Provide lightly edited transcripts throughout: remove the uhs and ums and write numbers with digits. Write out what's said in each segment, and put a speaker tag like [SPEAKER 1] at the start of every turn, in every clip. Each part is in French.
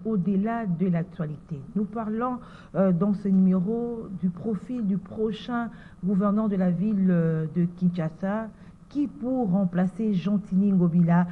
[SPEAKER 1] Au-delà de l'actualité. Nous parlons dans ce numéro du profil du prochain gouverneur de la ville de Kinshasa, qui pour remplacer Jean-Tini Ngobila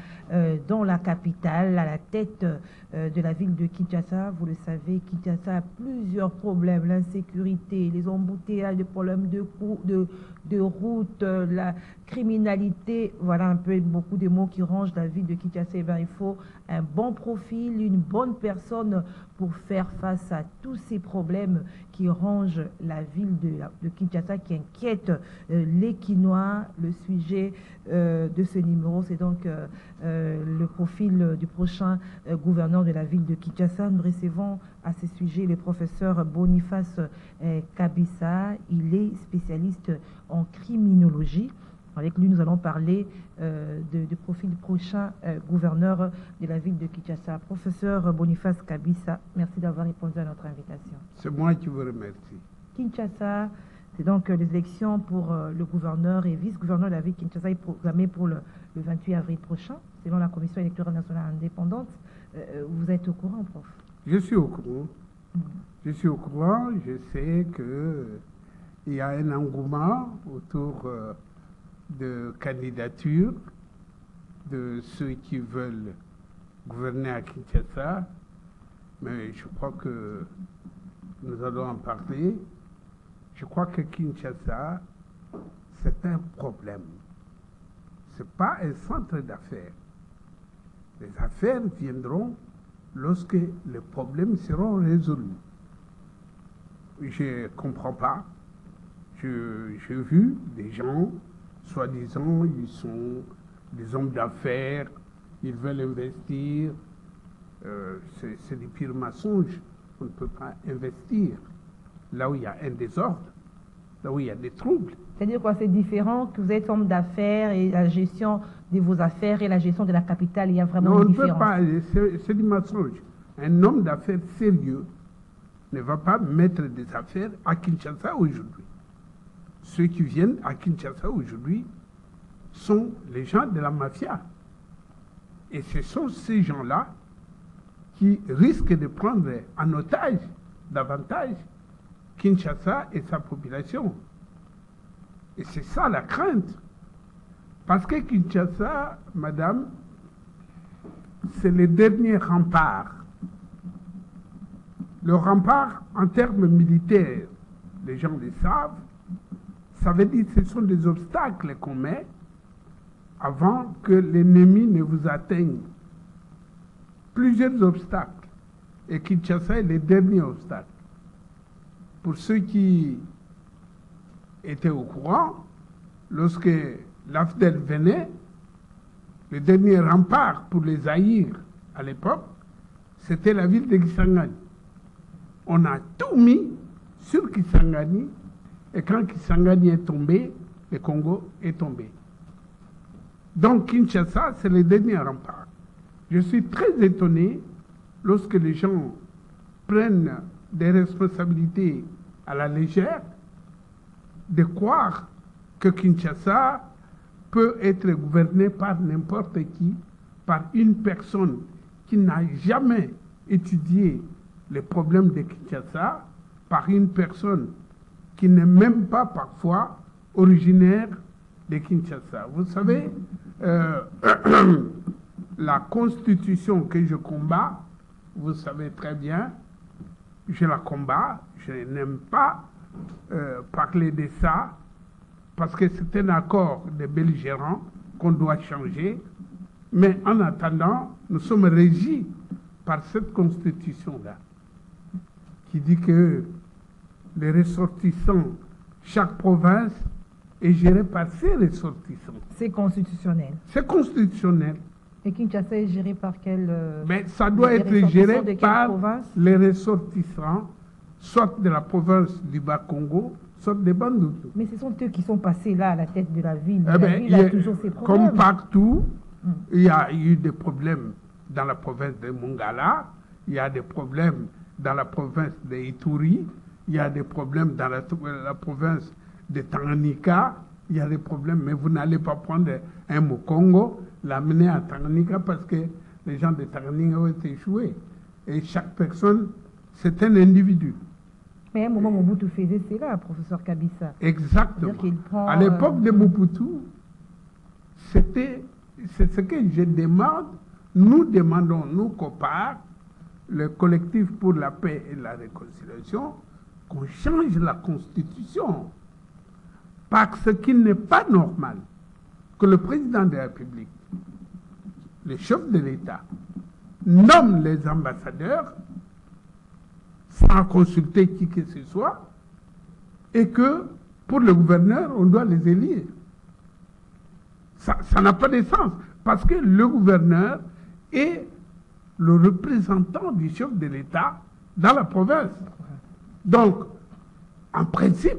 [SPEAKER 1] dans la capitale, à la tête de la ville de Kinshasa. Vous le savez, Kinshasa a plusieurs problèmes, l'insécurité, les embouteillages, les problèmes de route, la criminalité, voilà un peu beaucoup de mots qui rangent la ville de Kinshasa. Eh bien, il faut un bon profil, une bonne personne pour faire face à tous ces problèmes qui rongent la ville de Kinshasa, qui inquiètent les Kinois. Le sujet de ce numéro, c'est donc le profil du prochain gouverneur de la ville de Kinshasa. Nous recevons à ce sujet le professeur Boniface Kabissa. Il est spécialiste en criminologie. Avec lui, nous allons parler du profil du prochain gouverneur de la ville de Kinshasa. Professeur Boniface Kabissa, merci d'avoir répondu à notre invitation.
[SPEAKER 2] C'est moi qui vous remercie.
[SPEAKER 1] Kinshasa, c'est donc les élections pour le gouverneur et vice-gouverneur de la ville de Kinshasa est programmée pour le 28 avril prochain, selon la Commission électorale nationale indépendante. Vous êtes au courant, prof?
[SPEAKER 2] Je suis au courant. Je suis au courant. Je sais qu'il y a un engouement autour de candidatures de ceux qui veulent gouverner à Kinshasa. Mais je crois que nous allons en parler. Je crois que Kinshasa, c'est un problème. Ce n'est pas un centre d'affaires. Les affaires viendront lorsque les problèmes seront résolus. Je ne comprends pas. J'ai vu des gens, soi-disant, ils sont des hommes d'affaires, ils veulent investir. C'est des pires mensonges. On ne peut pas investir là où il y a un désordre, là où il y a des troubles.
[SPEAKER 1] C'est-à-dire quoi? C'est différent que vous êtes homme d'affaires et la gestion de vos affaires et la gestion de la capitale, il y a vraiment une différence.
[SPEAKER 2] Non, on ne peut pas, c'est du mensonge. Un homme d'affaires sérieux ne va pas mettre des affaires à Kinshasa aujourd'hui. Ceux qui viennent à Kinshasa aujourd'hui sont les gens de la mafia. Et ce sont ces gens-là qui risquent de prendre en otage davantage Kinshasa et sa population. Et c'est ça la crainte. Parce que Kinshasa, madame, c'est le dernier rempart. Le rempart en termes militaires, les gens le savent, ça veut dire que ce sont des obstacles qu'on met avant que l'ennemi ne vous atteigne. Plusieurs obstacles. Et Kinshasa est le dernier obstacle. Pour ceux qui étaient au courant, lorsque l'AFDEL venait, le dernier rempart pour les haïr à l'époque, c'était la ville de Kisangani. On a tout mis sur Kisangani, et quand Kisangani est tombé, le Congo est tombé. Donc Kinshasa, c'est le dernier rempart. Je suis très étonné lorsque les gens prennent des responsabilités à la légère, de croire que Kinshasa peut être gouverné par n'importe qui, par une personne qui n'a jamais étudié les problèmes de Kinshasa, par une personne qui n'est même pas parfois originaire de Kinshasa. Vous savez, la constitution que je combats, vous savez très bien, je la combats, je n'aime pas parler de ça, parce que c'est un accord de belligérants qu'on doit changer. Mais en attendant, nous sommes régis par cette constitution-là, qui dit que les ressortissants, chaque province est gérée par ses ressortissants.
[SPEAKER 1] C'est constitutionnel.
[SPEAKER 2] C'est constitutionnel.
[SPEAKER 1] Et Kinshasa est géré par quel...
[SPEAKER 2] Mais ça doit être géré par les ressortissants, soit de la province du Bas-Congo, soit des Bandoutou.
[SPEAKER 1] Mais ce sont eux qui sont passés là à la tête de la ville. La ville a toujours ses problèmes.
[SPEAKER 2] Comme partout, il y a eu des problèmes dans la province de Mongala, il y a des problèmes dans la province de Ituri, il y a des problèmes dans la province de Tanganyika, il y a des problèmes, mais vous n'allez pas prendre un Mokongo, l'amener à Tanganyika parce que les gens de Tanganyika ont été échoués. Et chaque personne, c'est un individu.
[SPEAKER 1] Mais à un moment, Mobutu faisait cela, professeur Kabisa.
[SPEAKER 2] Exactement.
[SPEAKER 1] C'est-à-dire qu'il prend,
[SPEAKER 2] À l'époque de Mobutu, c'est ce que je demande, nous demandons, nous, COPAR, le collectif pour la paix et la réconciliation, qu'on change la Constitution. Parce qu'il n'est pas normal que le président de la République, le chef de l'État, nomme les ambassadeurs sans consulter qui que ce soit, et que pour le gouverneur, on doit les élire. Ça n'a pas de sens, parce que le gouverneur est le représentant du chef de l'État dans la province. Donc, en principe,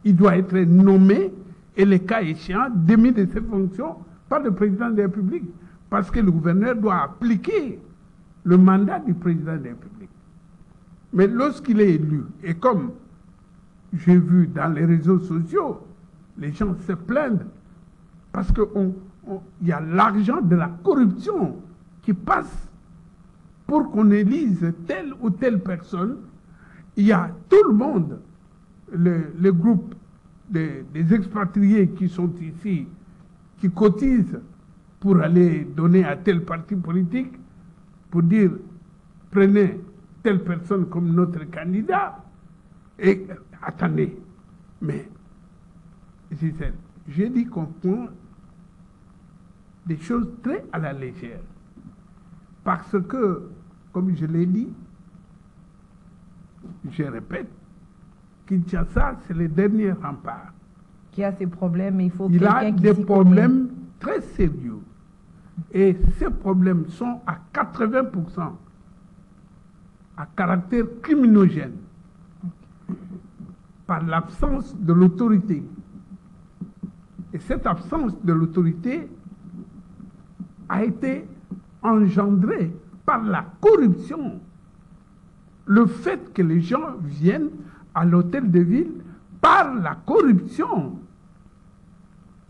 [SPEAKER 2] il doit être nommé et, le cas échéant, démis de ses fonctions par le président de la République, parce que le gouverneur doit appliquer le mandat du président de la République. Mais lorsqu'il est élu, et comme j'ai vu dans les réseaux sociaux, les gens se plaignent parce qu'il y a l'argent de la corruption qui passe pour qu'on élise telle ou telle personne. Il y a tout le monde, le groupe des expatriés qui sont ici, qui cotisent pour aller donner à tel parti politique, pour dire prenez telle personne comme notre candidat. Et attendez, mais Gisèle, j'ai dit qu'on prend des choses très à la légère. Parce que, comme je l'ai dit, je répète, Kinshasa, c'est le dernier rempart.
[SPEAKER 1] Qui a ses problèmes, il faut
[SPEAKER 2] Il a
[SPEAKER 1] quelqu'un qui
[SPEAKER 2] des
[SPEAKER 1] s'y
[SPEAKER 2] problèmes très sérieux. Et ces problèmes sont à 80% à caractère criminogène, par l'absence de l'autorité. Et cette absence de l'autorité a été engendrée par la corruption. Le fait que les gens viennent à l'hôtel de ville par la corruption.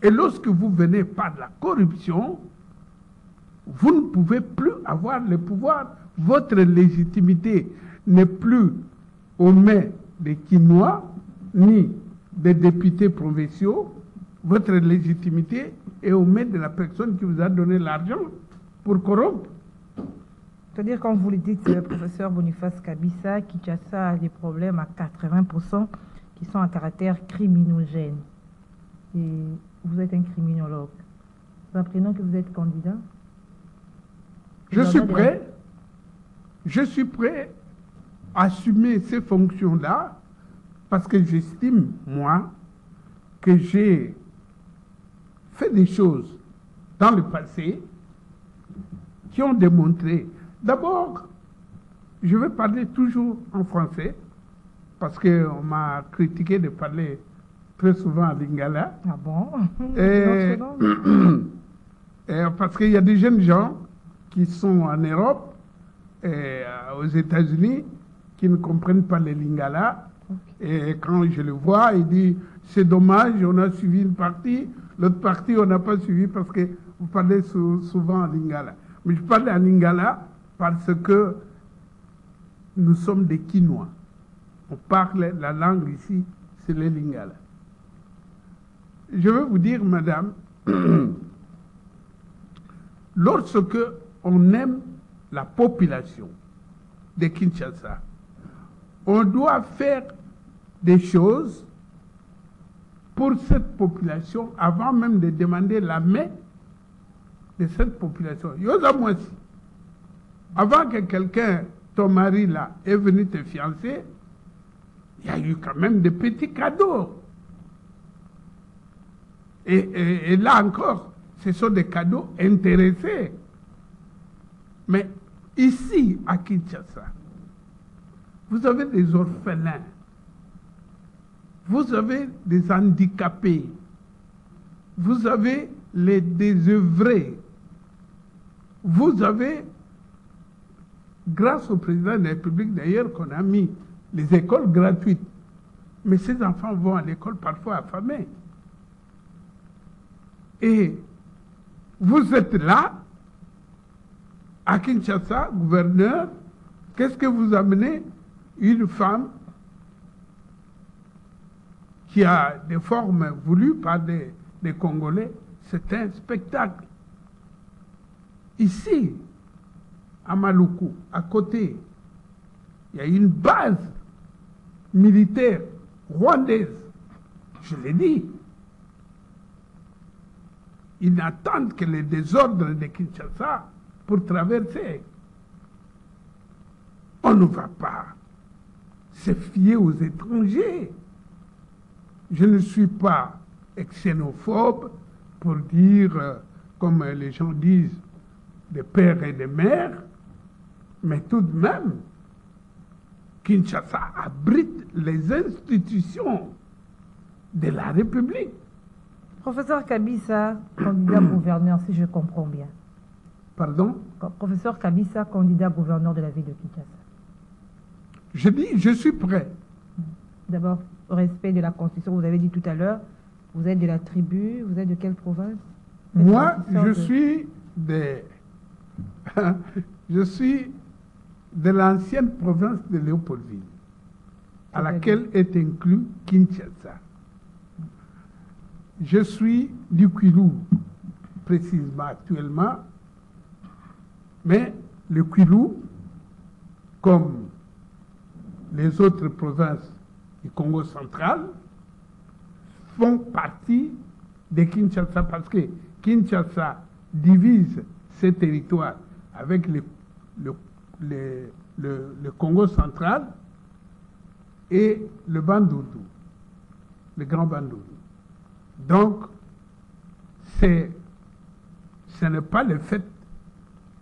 [SPEAKER 2] Et lorsque vous venez par la corruption, vous ne pouvez plus avoir le pouvoir. Votre légitimité n'est plus aux mains des Quinois, ni des députés provinciaux. Votre légitimité est aux mains de la personne qui vous a donné l'argent pour corrompre.
[SPEAKER 1] C'est-à-dire, quand vous le dites, professeur Boniface Kabisa, Kinshasa a des problèmes à 80% qui sont à caractère criminogène. Et vous êtes un criminologue. Nous apprenons que vous êtes candidat.
[SPEAKER 2] Je suis prêt à assumer ces fonctions-là parce que j'estime, moi, que j'ai fait des choses dans le passé qui ont démontré. D'abord, je vais parler toujours en français parce qu'on m'a critiqué de parler très souvent en lingala.
[SPEAKER 1] Ah bon?
[SPEAKER 2] Et parce qu'il y a des jeunes gens qui sont en Europe et aux États-Unis qui ne comprennent pas le lingala. Okay. Et quand je le vois, il dit c'est dommage, on a suivi une partie, l'autre partie on n'a pas suivi parce que vous parlez souvent en lingala. Mais je parle en lingala parce que nous sommes des Quinois. On parle la langue ici, c'est le lingala. Je veux vous dire, madame, lorsque on aime la population de Kinshasa, on doit faire des choses pour cette population avant même de demander la main de cette population. Yosa Mwasi, avant que quelqu'un, ton mari là, est venu te fiancer, il y a eu quand même des petits cadeaux. Et là encore, ce sont des cadeaux intéressés. Mais ici, à Kinshasa, vous avez des orphelins, vous avez des handicapés, vous avez les désœuvrés, vous avez, grâce au président de la République d'ailleurs, qu'on a mis les écoles gratuites. Mais ces enfants vont à l'école parfois affamés. Et vous êtes là, à Kinshasa, gouverneur, Qu'est-ce que vous amenez une femme qui a des formes voulues par des Congolais? C'est un spectacle. Ici, à Maluku, à côté, il y a une base militaire rwandaise. Je l'ai dit. Ils n'attendent que les désordres de Kinshasa pour traverser. On ne va pas se fier aux étrangers. Je ne suis pas xénophobe pour dire, comme les gens disent, des pères et des mères, mais tout de même, Kinshasa abrite les institutions de la République.
[SPEAKER 1] Professeur Kabisa, candidat gouverneur, si je comprends bien.
[SPEAKER 2] Pardon?
[SPEAKER 1] Professeur Kabisa, candidat gouverneur de la ville de Kinshasa.
[SPEAKER 2] Je dis, je suis prêt.
[SPEAKER 1] D'abord, au respect de la Constitution, vous avez dit tout à l'heure, vous êtes de la tribu, vous êtes de quelle province?
[SPEAKER 2] Moi, je suis je suis de l'ancienne province de Léopoldville, à laquelle est inclus Kinshasa. Je suis du Kwilu, précisément actuellement, mais le Kwilu, comme les autres provinces du Congo central, font partie de Kinshasa parce que Kinshasa divise ses territoires avec le Congo central et le Bandundu, le Grand Bandundu. Donc, ce n'est pas le fait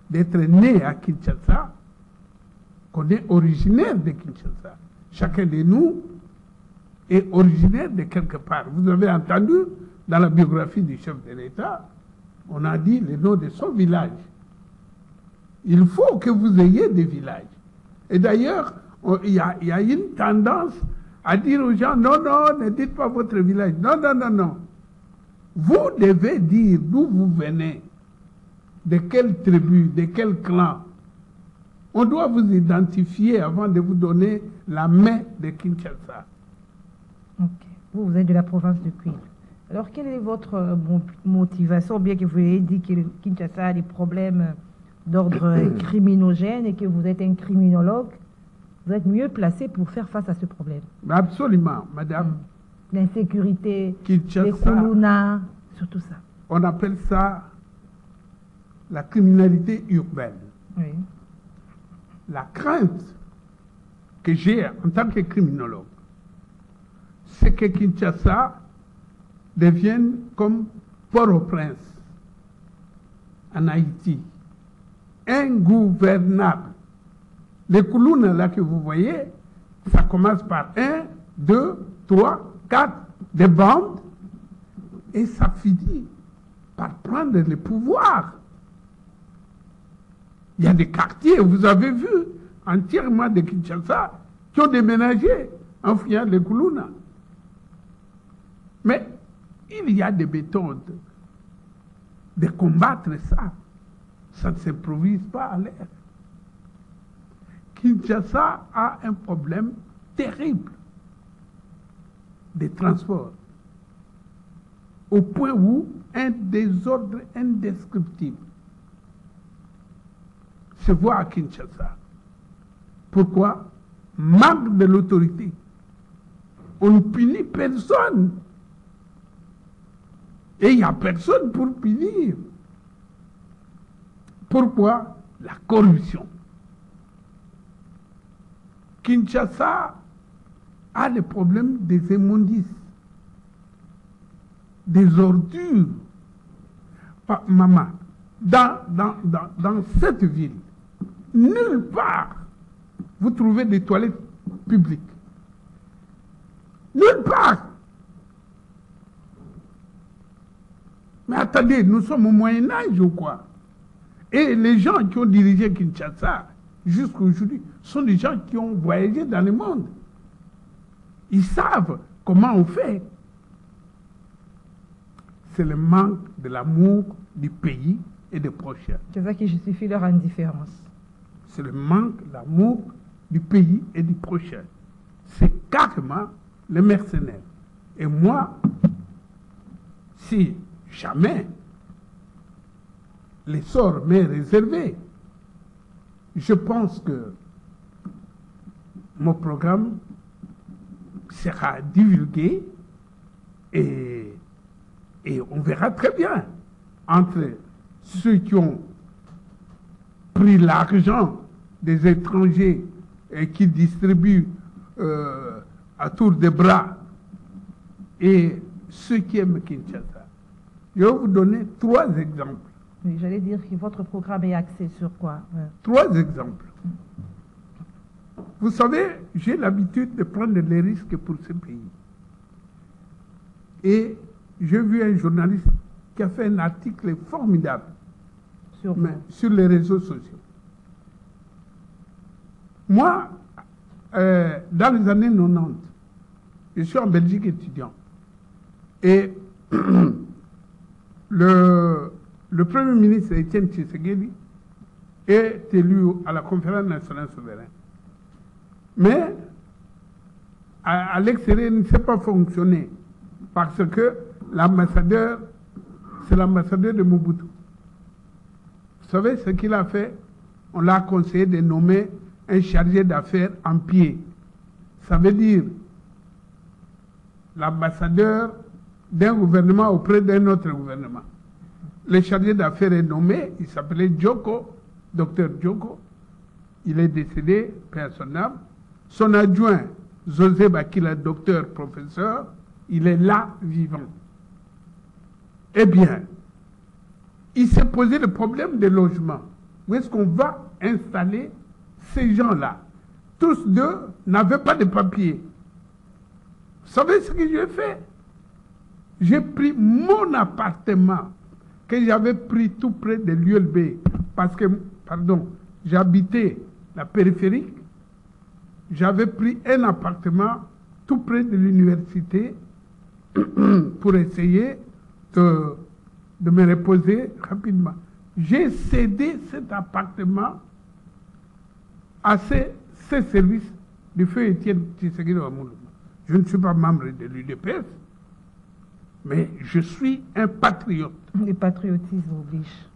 [SPEAKER 2] d'être né à Kinshasa qu'on est originaire de Kinshasa. Chacun de nous est originaire de quelque part. Vous avez entendu dans la biographie du chef de l'État, on a dit le nom de son village. Il faut que vous ayez des villages. Et d'ailleurs, il y a une tendance à dire aux gens, non, non, ne dites pas votre village. Non, non, non, non. Vous devez dire d'où vous venez, de quelle tribu, de quel clan. On doit vous identifier avant de vous donner la main de Kinshasa.
[SPEAKER 1] Ok. Vous êtes de la province de Kwilu. Alors, quelle est votre motivation, bien que vous ayez dit que Kinshasa a des problèmes d'ordre criminogène et que vous êtes un criminologue, vous êtes mieux placé pour faire face à ce problème?
[SPEAKER 2] Absolument, madame.
[SPEAKER 1] L'insécurité,
[SPEAKER 2] Kinshasa,
[SPEAKER 1] les Kuluna, surtout ça.
[SPEAKER 2] On appelle ça la criminalité urbaine.
[SPEAKER 1] Oui.
[SPEAKER 2] La crainte que j'ai en tant que criminologue, c'est que Kinshasa devienne comme Port-au-Prince en Haïti, ingouvernable. Les Kuluna là que vous voyez, ça commence par 1, 2, 3, 4, des bandes, et ça finit par prendre le pouvoir. Il y a des quartiers, vous avez vu, entièrement de Kinshasa, qui ont déménagé en fuyant les Kuluna. Mais il y a des méthodes de combattre ça. Ça ne s'improvise pas à l'air. Kinshasa a un problème terrible de transport, au point où un désordre indescriptible se voit à Kinshasa. Pourquoi? Manque de l'autorité. On ne punit personne. Et il n'y a personne pour punir. Pourquoi? La corruption. Kinshasa a le problème des immondices, des ordures. Maman, dans cette ville, nulle part vous trouvez des toilettes publiques. Nulle part. Mais attendez, nous sommes au Moyen-Âge ou quoi? Et les gens qui ont dirigé Kinshasa jusqu'à aujourd'hui sont des gens qui ont voyagé dans le monde. Ils savent comment on fait. C'est le manque de l'amour du pays et des prochains.
[SPEAKER 1] C'est ça qui justifie leur indifférence.
[SPEAKER 2] c'est le manque d'amour du pays et du prochain. C'est carrément les mercenaires. Et moi, si jamais l'essor m'est réservé, je pense que mon programme sera divulgué et on verra très bien entre ceux qui ont pris l'argent des étrangers et qui distribuent à tour de bras et ceux qui aiment Kinshasa. Je vais vous donner 3 exemples.
[SPEAKER 1] Oui, j'allais dire que votre programme est axé sur quoi?
[SPEAKER 2] 3 exemples. Vous savez, j'ai l'habitude de prendre les risques pour ce pays. Et j'ai vu un journaliste qui a fait un article formidable sur les réseaux sociaux. Moi, dans les années 90, je suis en Belgique étudiant. Et le Premier ministre Étienne Tshisekedi est élu à la conférence nationale souveraine. Mais à l'extérieur, il ne sait pas fonctionner parce que l'ambassadeur, c'est l'ambassadeur de Mobutu. Vous savez ce qu'il a fait? On l'a conseillé de nommer un chargé d'affaires en pied. Ça veut dire l'ambassadeur d'un gouvernement auprès d'un autre gouvernement. Le chargé d'affaires est nommé, il s'appelait Djoko, docteur Djoko. Il est décédé, paix à son âme. Son adjoint, José Bakila, docteur, professeur, il est là, vivant. Eh bien, il s'est posé le problème des logements. Où est-ce qu'on va installer ces gens-là? Tous deux n'avaient pas de papier. Vous savez ce que j'ai fait? J'ai pris mon appartement que j'avais pris tout près de l'ULB parce que, pardon, j'habitais la périphérique. J'avais pris un appartement tout près de l'université pour essayer de me reposer rapidement. J'ai cédé cet appartement à ces services du feu Étienne Tshisekedi Wamoulouma. Je ne suis pas membre de l'UDPS, mais je suis un patriote.
[SPEAKER 1] Le patriotisme oblige.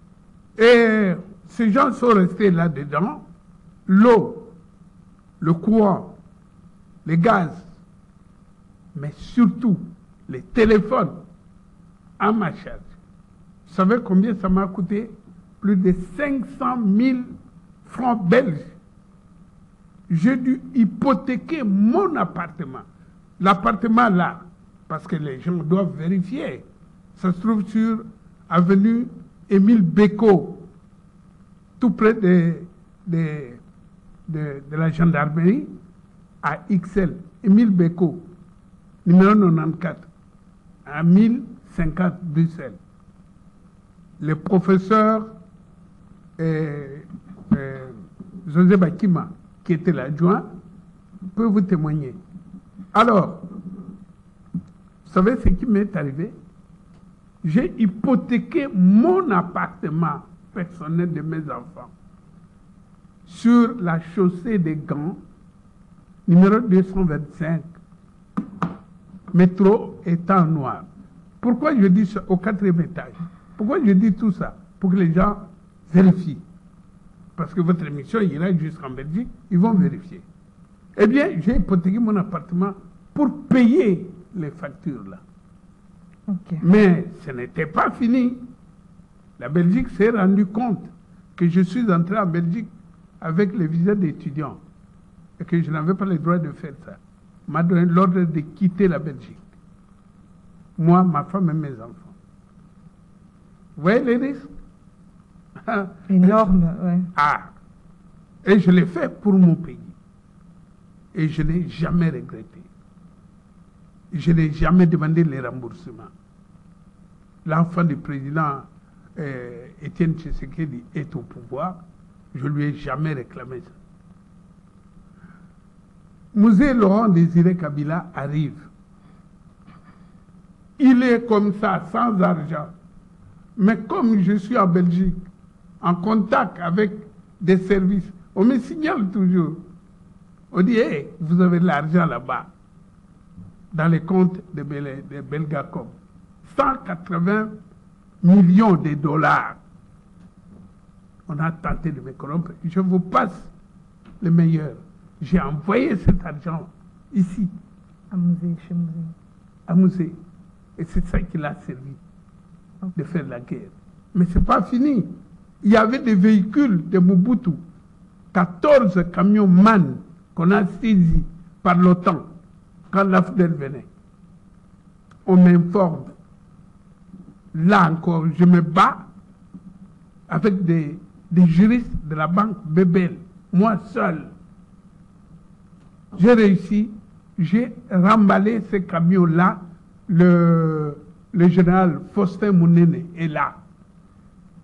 [SPEAKER 2] Et ces gens sont restés là-dedans. L'eau, le courant, les gaz, mais surtout les téléphones à ma charge. Vous savez combien ça m'a coûté? Plus de 500 000 francs belges. J'ai dû hypothéquer mon appartement. L'appartement là, parce que les gens doivent vérifier. Ça se trouve sur avenue Émile Bécaud, tout près de la gendarmerie, à XL. Émile Bécaud, numéro 94, à 1050 Bruxelles. Le professeur José Bakima, qui était l'adjoint, peut vous témoigner. Alors, vous savez ce qui m'est arrivé? J'ai hypothéqué mon appartement personnel de mes enfants sur la chaussée des Gants, numéro 225, métro étant noir. Pourquoi je dis ça au 4e étage? Pourquoi je dis tout ça? Pour que les gens vérifient. Parce que votre émission ira jusqu'en Belgique, ils vont vérifier. Eh bien, j'ai hypothéqué mon appartement pour payer les factures là.
[SPEAKER 1] Okay.
[SPEAKER 2] Mais ce n'était pas fini. La Belgique s'est rendue compte que je suis entré en Belgique avec le visa d'étudiant et que je n'avais pas le droit de faire ça. On m'a donné l'ordre de quitter la Belgique. Moi, ma femme et mes enfants. Vous voyez les risques?
[SPEAKER 1] Énorme, oui.
[SPEAKER 2] Ah, et je l'ai fait pour mon pays. Et je n'ai jamais regretté. Je n'ai jamais demandé les remboursements. L'enfant du président Étienne Tshisekedi est au pouvoir. Je ne lui ai jamais réclamé ça. Musée Laurent Désiré Kabila arrive. Il est comme ça, sans argent. Mais comme je suis en Belgique, en contact avec des services, On me signale toujours. On dit, hey, vous avez de l'argent là-bas, dans les comptes de Belgacom. 180 millions de dollars. On a tenté de me corrompre. Je vous passe le meilleur. J'ai envoyé cet argent ici.
[SPEAKER 1] À Musée, chez Musée.
[SPEAKER 2] À Musée. Et c'est ça qui l'a servi de faire la guerre. Mais ce n'est pas fini. Il y avait des véhicules de Mobutu, 14 camions MAN qu'on a saisis par l'OTAN quand l'AFDEL venait. On m'informe. Là encore, je me bats avec des juristes de la banque Bebel, moi seul. J'ai réussi, j'ai remballé ces camions-là. Le général Faustin Mounene est là.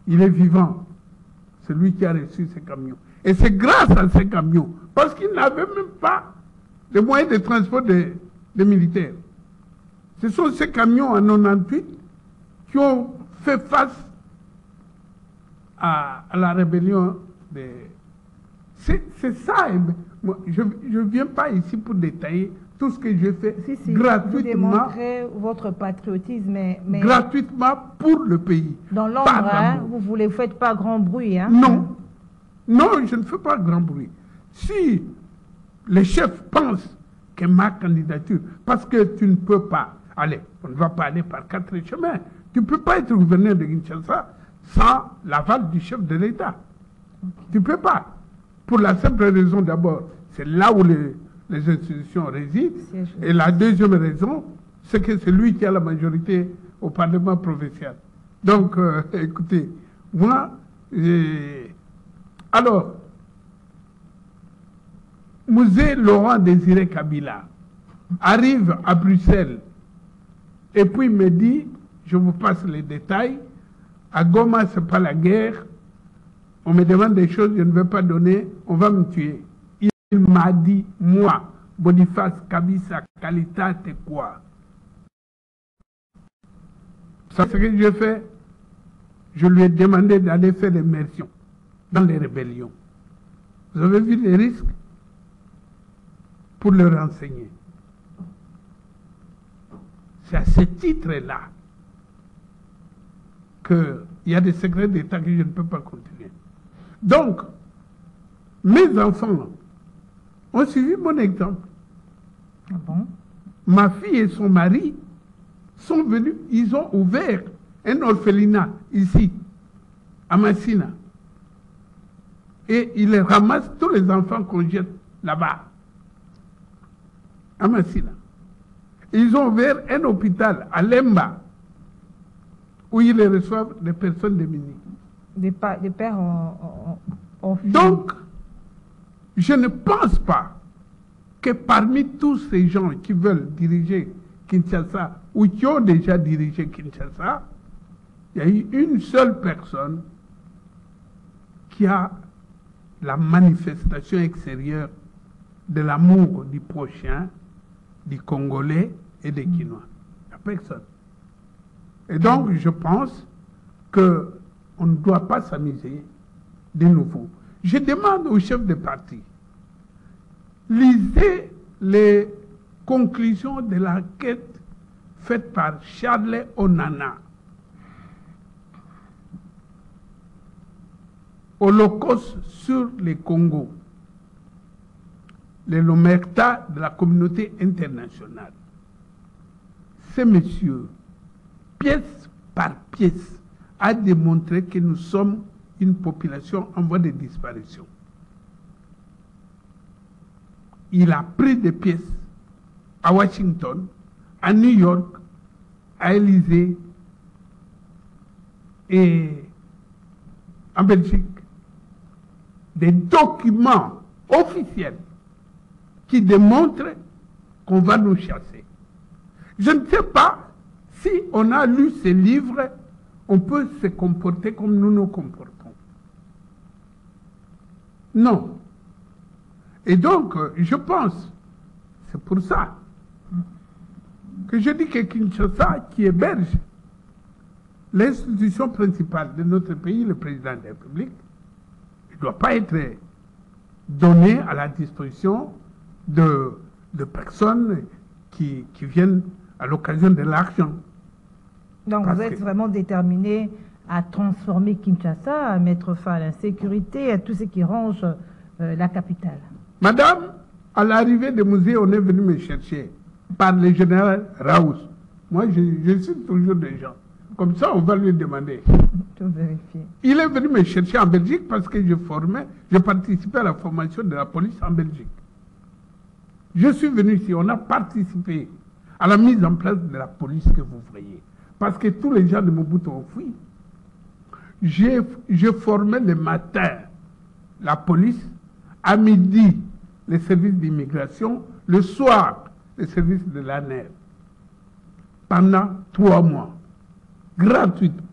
[SPEAKER 2] Il est vivant. C'est lui qui a reçu ces camions. Et c'est grâce à ces camions, parce qu'il n'avait même pas de moyens de transport des militaires. Ce sont ces camions en 98 qui ont fait face à la rébellion des... C'est ça. Moi, je ne viens pas ici pour détailler tout ce que je fais gratuitement.
[SPEAKER 1] Vous démontrez votre patriotisme, mais
[SPEAKER 2] gratuitement pour le pays.
[SPEAKER 1] Dans l'ombre, hein, vous ne faites pas grand bruit. Hein?
[SPEAKER 2] Non. Non, je ne fais pas grand bruit. Si les chefs pensent que ma candidature, parce que tu ne peux pas, allez, on ne va pas aller par 4 chemins. Tu ne peux pas être gouverneur de Kinshasa sans l'aval du chef de l'État. Tu ne peux pas. Pour la simple raison d'abord, c'est là où les institutions résident. Et la deuxième raison, c'est que c'est lui qui a la majorité au Parlement provincial. Donc, écoutez, moi, alors, Musée Laurent Désiré Kabila arrive à Bruxelles et puis me dit, je vous passe les détails, à Goma, ce n'est pas la guerre, on me demande des choses, je ne vais pas donner, on va me tuer. Il m'a dit, moi, Boniface Kabisa Kalita, t'es quoi? Ça, c'est ce que j'ai fait. Je lui ai demandé d'aller faire l'immersion dans les rébellions. Vous avez vu les risques pour le renseigner. C'est à ce titre-là qu'il y a des secrets d'État que je ne peux pas continuer. Donc, mes enfants ont suivi mon exemple.
[SPEAKER 1] Ah bon?
[SPEAKER 2] Ma fille et son mari sont venus, ils ont ouvert un orphelinat ici, à Massina. Et ils ramassent tous les enfants qu'on jette là-bas, à Massina. Ils ont ouvert un hôpital à Lemba, où ils reçoivent des personnes démunies.
[SPEAKER 1] Des pères en
[SPEAKER 2] Donc, je ne pense pas que parmi tous ces gens qui veulent diriger Kinshasa ou qui ont déjà dirigé Kinshasa, il y a eu une seule personne qui a la manifestation extérieure de l'amour du prochain, du Congolais et des Kinois. Il n'y a personne. Et donc, je pense qu'on ne doit pas s'amuser de nouveau. Je demande aux chefs de parti, lisez les conclusions de l'enquête faite par Charles Onana. Holocauste sur les Congo. Les l'omerta de la communauté internationale. Ces messieurs, pièce par pièce, a démontré que nous sommes une population en voie de disparition. Il a pris des pièces à Washington, à New York, à Élysée et en Belgique, des documents officiels qui démontrent qu'on va nous chasser. Je ne sais pas si on a lu ces livres, on peut se comporter comme nous nous comportons. Non. Et donc, je pense, c'est pour ça que je dis que Kinshasa, qui héberge l'institution principale de notre pays, le président de la République, ne doit pas être donné à la disposition de personnes qui viennent à l'occasion de l'argent.
[SPEAKER 1] Donc
[SPEAKER 2] Parce
[SPEAKER 1] vous êtes
[SPEAKER 2] que-
[SPEAKER 1] vraiment déterminé à transformer Kinshasa, à mettre fin à l'insécurité, à tout ce qui ronge la capitale.
[SPEAKER 2] Madame, à l'arrivée du musée, on est venu me chercher par le général Raoult. Moi, je suis toujours des gens. Comme ça, on va lui demander.
[SPEAKER 1] Tout vérifier.
[SPEAKER 2] Il est venu me chercher en Belgique parce que je participais à la formation de la police en Belgique. Je suis venu ici, on a participé à la mise en place de la police que vous voyez. Parce que tous les gens de Mobutu ont fui. Je formais le matin la police, à midi les services d'immigration, le soir les services de l'ANER. Pendant 3 mois, gratuitement.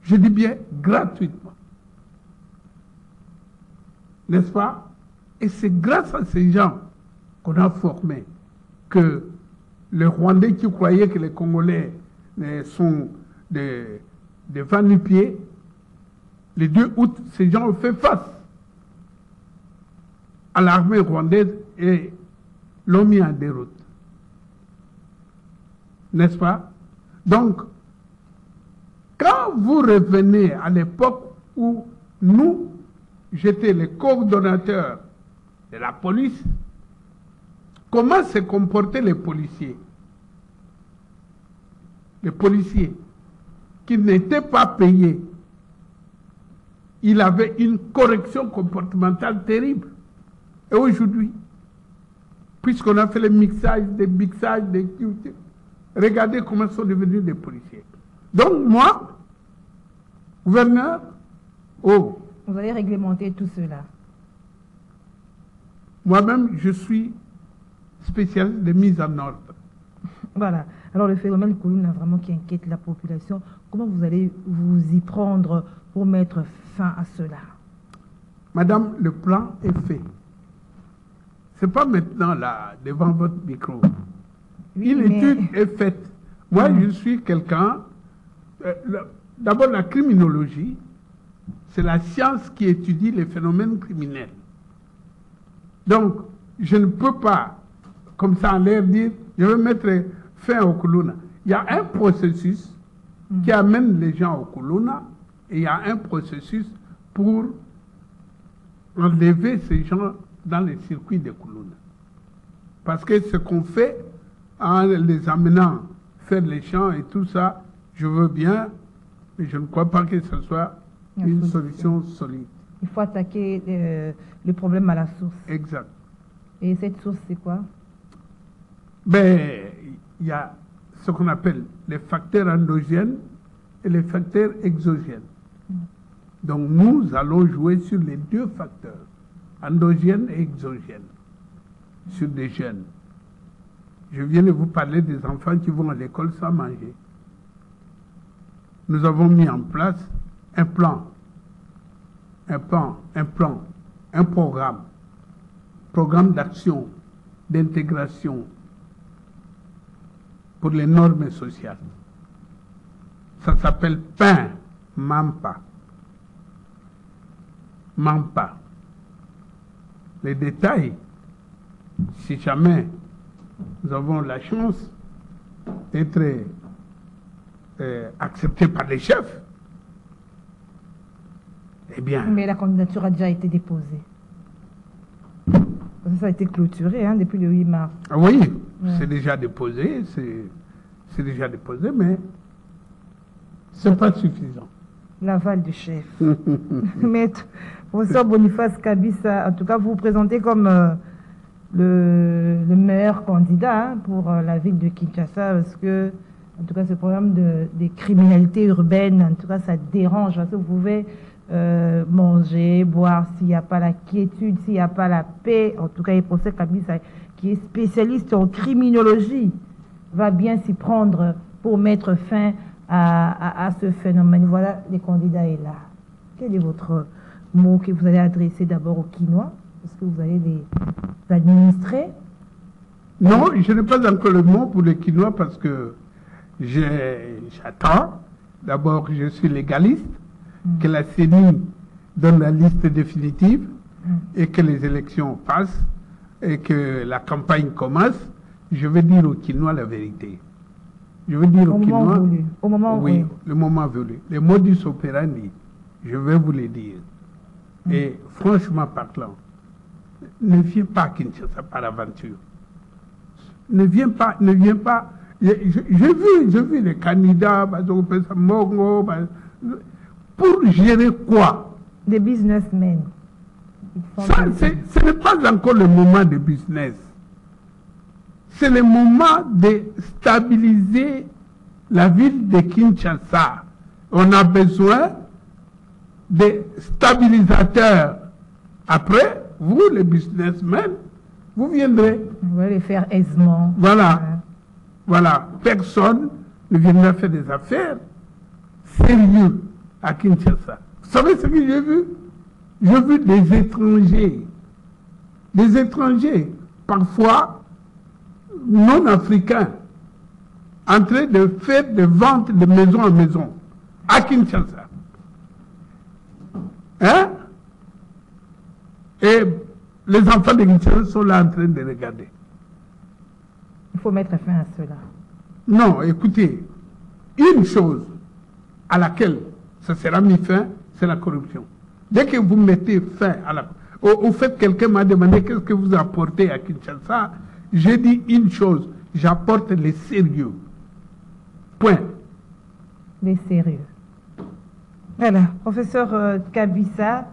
[SPEAKER 2] Je dis bien gratuitement. N'est-ce pas? Et c'est grâce à ces gens qu'on a formés que les Rwandais qui croyaient que les Congolais sont des va-nu-pieds, le 2 août, ces gens ont fait face à l'armée rwandaise et l'ont mis en déroute. N'est-ce pas? Donc, quand vous revenez à l'époque où nous, j'étais le coordonnateur de la police, comment se comportaient les policiers? Les policiers qui n'étaient pas payés, il avait une correction comportementale terrible. Et aujourd'hui, puisqu'on a fait le mixage, des mixages, regardez comment sont devenus des policiers. Donc moi, gouverneur,
[SPEAKER 1] Vous allez réglementer tout cela.
[SPEAKER 2] Moi-même, je suis spécialiste de mise en ordre.
[SPEAKER 1] Voilà. Alors le phénomène Koulouna vraiment qui inquiète la population, comment vous allez vous y prendre pour mettre fin à cela?
[SPEAKER 2] Madame, le plan est fait. Ce n'est pas maintenant là, devant votre micro.
[SPEAKER 1] Oui,
[SPEAKER 2] Une étude est faite. Moi, je suis quelqu'un... D'abord, la criminologie, c'est la science qui étudie les phénomènes criminels. Donc, je ne peux pas, comme ça en l'air, dire, je vais mettre fin au Koulouna. Il y a un processus qui amène les gens au Koulouna et il y a un processus pour enlever ces gens dans les circuits de Koulouna. Parce que ce qu'on fait en les amenant faire les champs et tout ça, je veux bien, mais je ne crois pas que ce soit une solution solide.
[SPEAKER 1] Il faut attaquer le problème à la source.
[SPEAKER 2] Exact.
[SPEAKER 1] Et cette source, c'est quoi?
[SPEAKER 2] Ben, il y a ce qu'on appelle les facteurs endogènes et les facteurs exogènes. Donc nous allons jouer sur les 2 facteurs, endogènes et exogènes, sur des jeunes. Je viens de vous parler des enfants qui vont à l'école sans manger. Nous avons mis en place un programme d'action, d'intégration pour les normes sociales. Ça s'appelle PAIN, MAMPA. MAMPA. Les détails, si jamais nous avons la chance d'être acceptés par les chefs, eh bien...
[SPEAKER 1] Mais la candidature a déjà été déposée. Ça a été clôturé depuis le 8 mars.
[SPEAKER 2] Oui,
[SPEAKER 1] Ouais.
[SPEAKER 2] c'est déjà déposé, mais c'est pas suffisant.
[SPEAKER 1] L'aval du chef. Maître, professeur Boniface Kabissa, en tout cas, vous vous présentez comme le meilleur candidat pour la ville de Kinshasa, parce que, en tout cas, ce problème des criminalités urbaines, en tout cas, ça dérange, parce que vous pouvez manger, boire, s'il n'y a pas la quiétude, s'il n'y a pas la paix. En tout cas, le professeur Kabissa, qui est spécialiste en criminologie, va bien s'y prendre pour mettre fin à ce phénomène. Voilà, les candidats est là. Quel est votre mot que vous allez adresser d'abord aux Kinois? Est-ce que vous allez les administrer?
[SPEAKER 2] Non, je n'ai pas encore le mot pour les Quinois parce que j'attends. D'abord, je suis légaliste, que la CENI donne la liste définitive et que les élections passent et que la campagne commence, je vais dire aux Kinois la vérité. Je vais dire aux Kinois,
[SPEAKER 1] au moment
[SPEAKER 2] oui, le moment voulu. Les modus operandi, je vais vous les dire. Et franchement parlant, ne viens pas à Kinshasa par aventure. Ne viens pas. J'ai vu les candidats, pour gérer quoi?
[SPEAKER 1] Des businessmen.
[SPEAKER 2] Ça, ce n'est pas encore le moment de business. C'est le moment de stabiliser la ville de Kinshasa. On a besoin de stabilisateurs. Après, vous, les businessmen, vous viendrez.
[SPEAKER 1] On va les faire aisément.
[SPEAKER 2] Voilà. Voilà. Personne ne viendra faire des affaires sérieuses à Kinshasa. Vous savez ce que j'ai vu? J'ai vu des étrangers, parfois non africains, en train de faire des ventes de maison en maison à Kinshasa. Hein? Et les enfants de Kinshasa sont là en train de regarder.
[SPEAKER 1] Il faut mettre fin à cela.
[SPEAKER 2] Non, écoutez, une chose à laquelle ça sera mis fin, c'est la corruption. Dès que vous mettez fin à la... Au fait, quelqu'un m'a demandé qu'est-ce que vous apportez à Kinshasa. J'ai dit une chose, j'apporte le sérieux. Point.
[SPEAKER 1] Les sérieux. Voilà, professeur Kabissa,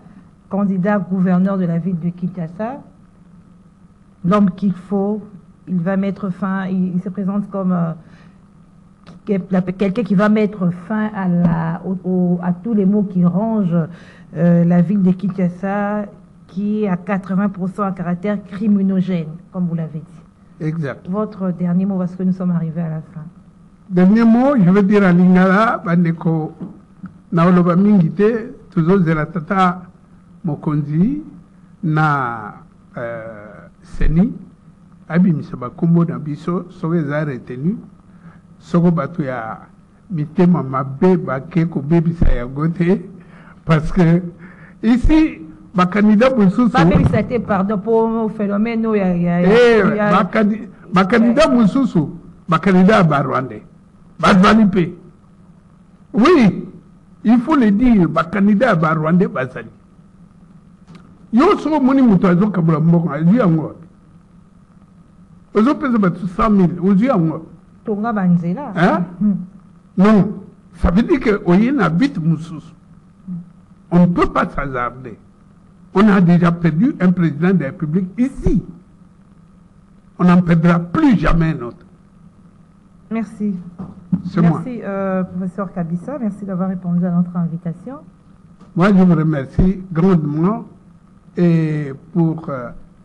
[SPEAKER 1] candidat gouverneur de la ville de Kinshasa, l'homme qu'il faut, il va mettre fin, il se présente comme quelqu'un qui va mettre fin à tous les maux qui rongent la ville de Kinshasa, qui est à 80% à caractère criminogène, comme vous l'avez dit.
[SPEAKER 2] Exact.
[SPEAKER 1] Votre dernier mot, parce que nous sommes arrivés à la fin.
[SPEAKER 2] Dernier mot, je veux dire à Lingala, Bandeko, Naoloba Mingite, toujours de la Tata Mokonzi, na Seni, Abim Sabakumbo Nabiso, Sogeza retenu, Sogo Batuya, Mitema Mabe, Bakeko, Baby Sayagote, parce que ici, ma candidat Moussoussou.
[SPEAKER 1] Pas baby c'était pardon pour le phénomène où il y a.
[SPEAKER 2] Ma candidat Moussoussou, ma candidat Barwande, Bazalipe. Oui, il faut le dire, ma candidat Barwande, Bazali. Yo so moni mutazo kabula mbongo, azi ango. Ozo pesa batu 100 000, ozi ango.
[SPEAKER 1] Tonga Banzela.
[SPEAKER 2] Hein? Non, ça veut dire que Oyen habite Moussoussou. On ne peut pas s'hasarder. On a déjà perdu un président de la République ici. On n'en perdra plus jamais un autre.
[SPEAKER 1] Merci.
[SPEAKER 2] C'est moi.
[SPEAKER 1] Merci, professeur Kabissa. Merci d'avoir répondu à notre invitation.
[SPEAKER 2] Moi, je vous remercie grandement et pour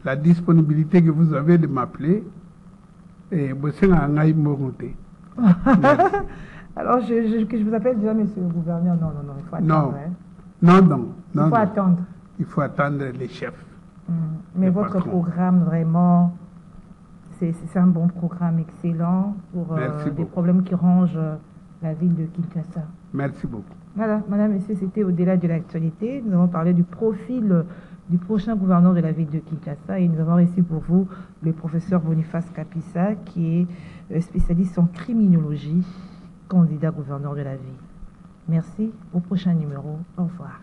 [SPEAKER 2] la disponibilité que vous avez de m'appeler. Et
[SPEAKER 1] alors, que je vous appelle déjà, monsieur le gouverneur. Non, il faut attendre.
[SPEAKER 2] Non.
[SPEAKER 1] Il faut attendre.
[SPEAKER 2] Il faut attendre les chefs.
[SPEAKER 1] Mais votre programme, vraiment, c'est un bon programme excellent pour des problèmes qui rongent la ville de Kinshasa.
[SPEAKER 2] Merci beaucoup.
[SPEAKER 1] Voilà, madame, monsieur, c'était au-delà de l'actualité. Nous avons parlé du profil du prochain gouverneur de la ville de Kinshasa et nous avons reçu pour vous le professeur Boniface Kabissa, qui est spécialiste en criminologie, candidat gouverneur de la ville. Merci. Au prochain numéro. Au revoir.